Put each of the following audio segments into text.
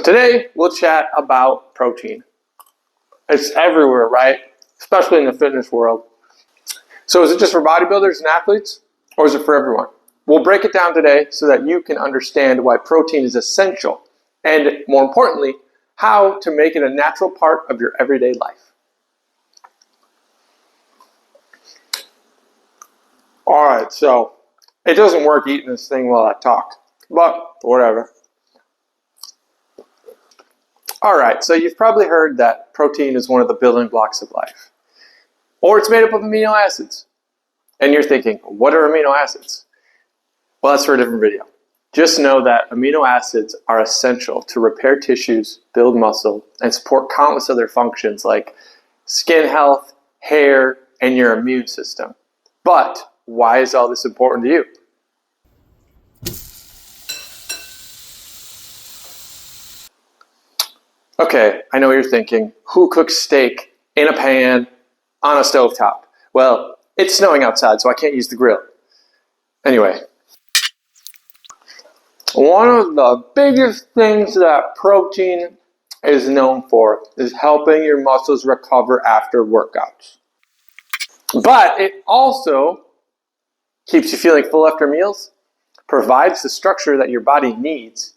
today we'll chat about protein. It's everywhere, right? Especially in the fitness world. So is it just for bodybuilders and athletes, or is it for everyone? We'll break it down today so that you can understand why protein is essential, and more importantly, how to make it a natural part of your everyday life. All right, so it doesn't work eating this thing while I talk, but whatever. All right, so you've probably heard that protein is one of the building blocks of life, or it's made up of amino acids. And you're thinking, what are amino acids? Well, that's for a different video. Just know that amino acids are essential to repair tissues, build muscle, and support countless other functions like skin health, hair, and your immune system. But why is all this important to you? Okay, I know what you're thinking. Who cooks steak in a pan on a stovetop? Well, it's snowing outside, so I can't use the grill. Anyway, one of the biggest things that protein is known for is helping your muscles recover after workouts. But it also keeps you feeling full after meals, provides the structure that your body needs,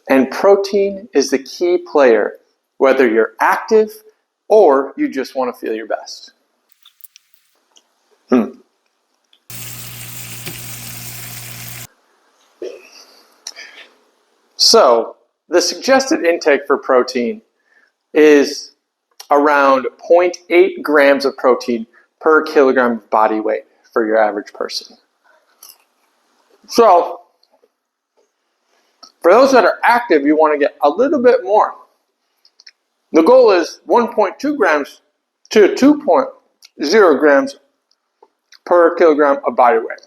and protein is the key player, whether you're active or you just want to feel your best. So, the suggested intake for protein is around 0.8 grams of protein per kilogram of body weight for your average person. So, for those that are active, you want to get a little bit more. The goal is 1.2 grams to 2.0 grams per kilogram of body weight.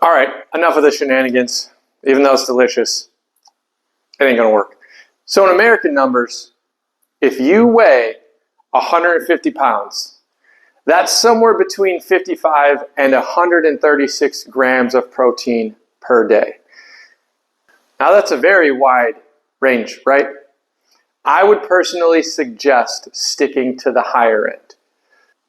All right, enough of the shenanigans. Even though it's delicious, it ain't gonna work. So in American numbers, if you weigh 150 pounds, that's somewhere between 55 and 136 grams of protein per day. Now that's a very wide range, right? I would personally suggest sticking to the higher end.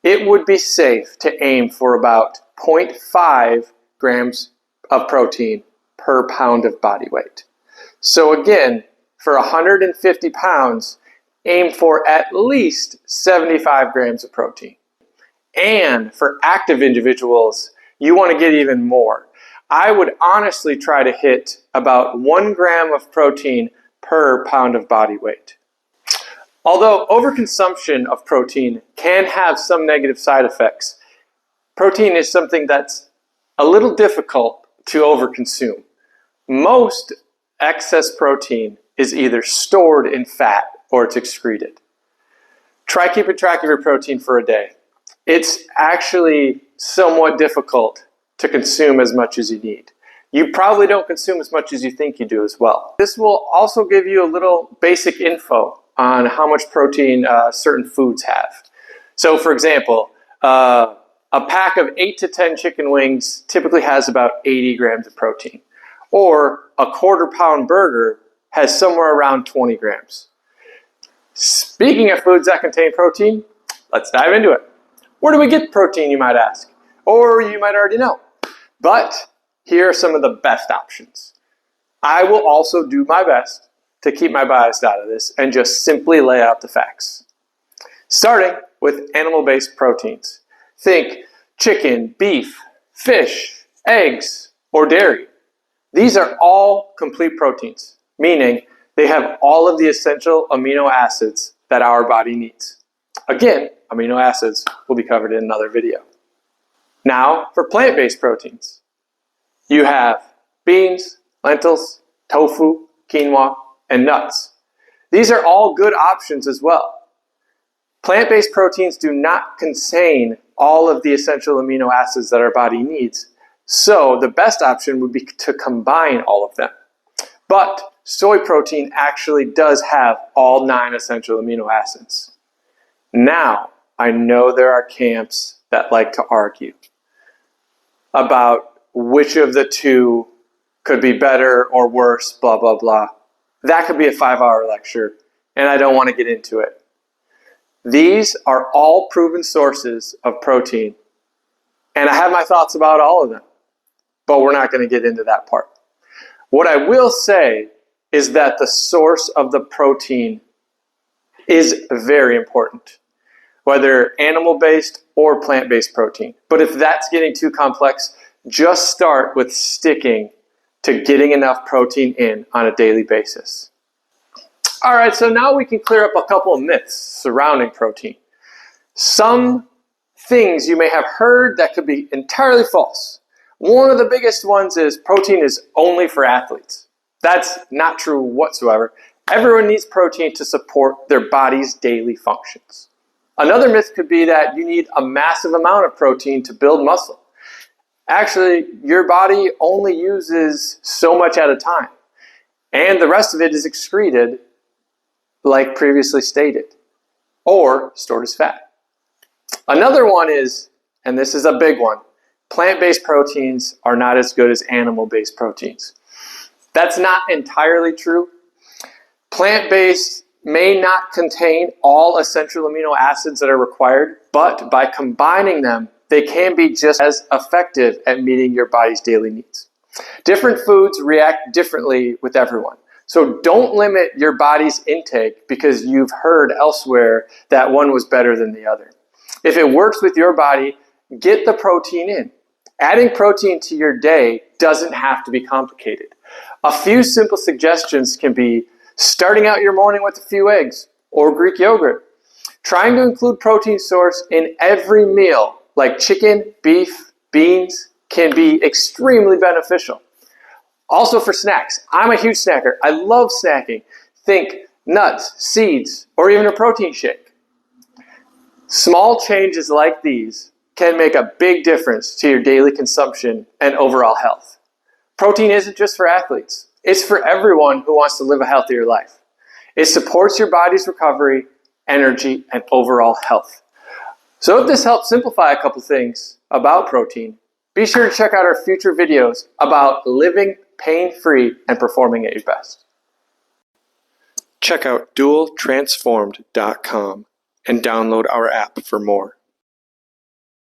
It would be safe to aim for about 0.5 grams of protein per pound of body weight. So again, for 150 pounds, aim for at least 75 grams of protein. And for active individuals, you want to get even more. I would honestly try to hit about 1 gram of protein per pound of body weight. Although overconsumption of protein can have some negative side effects, protein is something that's a little difficult to overconsume. Most excess protein is either stored in fat or it's excreted. Try keeping track of your protein for a day. It's actually somewhat difficult to consume as much as you need. You probably don't consume as much as you think you do as well. This will also give you a little basic info on how much protein certain foods have. So for example, a pack of 8 to 10 chicken wings typically has about 80 grams of protein. Or a quarter-pound burger has somewhere around 20 grams. Speaking of foods that contain protein, let's dive into it. Where do we get protein, you might ask? Or you might already know. But here are some of the best options. I will also do my best to keep my bias out of this and just simply lay out the facts. Starting with animal-based proteins. Think chicken, beef, fish, eggs, or dairy. These are all complete proteins, meaning they have all of the essential amino acids that our body needs. Again, amino acids will be covered in another video. Now, for plant-based proteins, you have beans, lentils, tofu, quinoa, and nuts. These are all good options as well. Plant-based proteins do not contain all of the essential amino acids that our body needs, so the best option would be to combine all of them. But soy protein actually does have all 9 essential amino acids. Now, I know there are camps that like to argue about which of the two could be better or worse, blah, blah, blah. That could be a 5-hour lecture, and I don't want to get into it. These are all proven sources of protein, and I have my thoughts about all of them, but we're not going to get into that part. What I will say is that the source of the protein is very important, whether animal-based or plant-based protein. But if that's getting too complex, just start with sticking to getting enough protein in on a daily basis. All right, so now we can clear up a couple of myths surrounding protein. Some things you may have heard that could be entirely false. One of the biggest ones is protein is only for athletes. That's not true whatsoever. Everyone needs protein to support their body's daily functions. Another myth could be that you need a massive amount of protein to build muscle. Actually, your body only uses so much at a time, and the rest of it is excreted, like previously stated, or stored as fat. Another one is, and this is a big one, plant-based proteins are not as good as animal-based proteins. That's not entirely true. Plant-based may not contain all essential amino acids that are required, but by combining them, they can be just as effective at meeting your body's daily needs. Different foods react differently with everyone. So don't limit your body's intake because you've heard elsewhere that one was better than the other. If it works with your body, get the protein in. Adding protein to your day doesn't have to be complicated. A few simple suggestions can be starting out your morning with a few eggs or Greek yogurt. Trying to include protein source in every meal, like chicken, beef, beans, can be extremely beneficial. Also for snacks, I'm a huge snacker. I love snacking. Think nuts, seeds, or even a protein shake. Small changes like these can make a big difference to your daily consumption and overall health. Protein isn't just for athletes. It's for everyone who wants to live a healthier life. It supports your body's recovery, energy, and overall health. So if this helps simplify a couple things about protein, be sure to check out our future videos about living pain-free and performing at your best. Check out dualtransformed.com and download our app for more.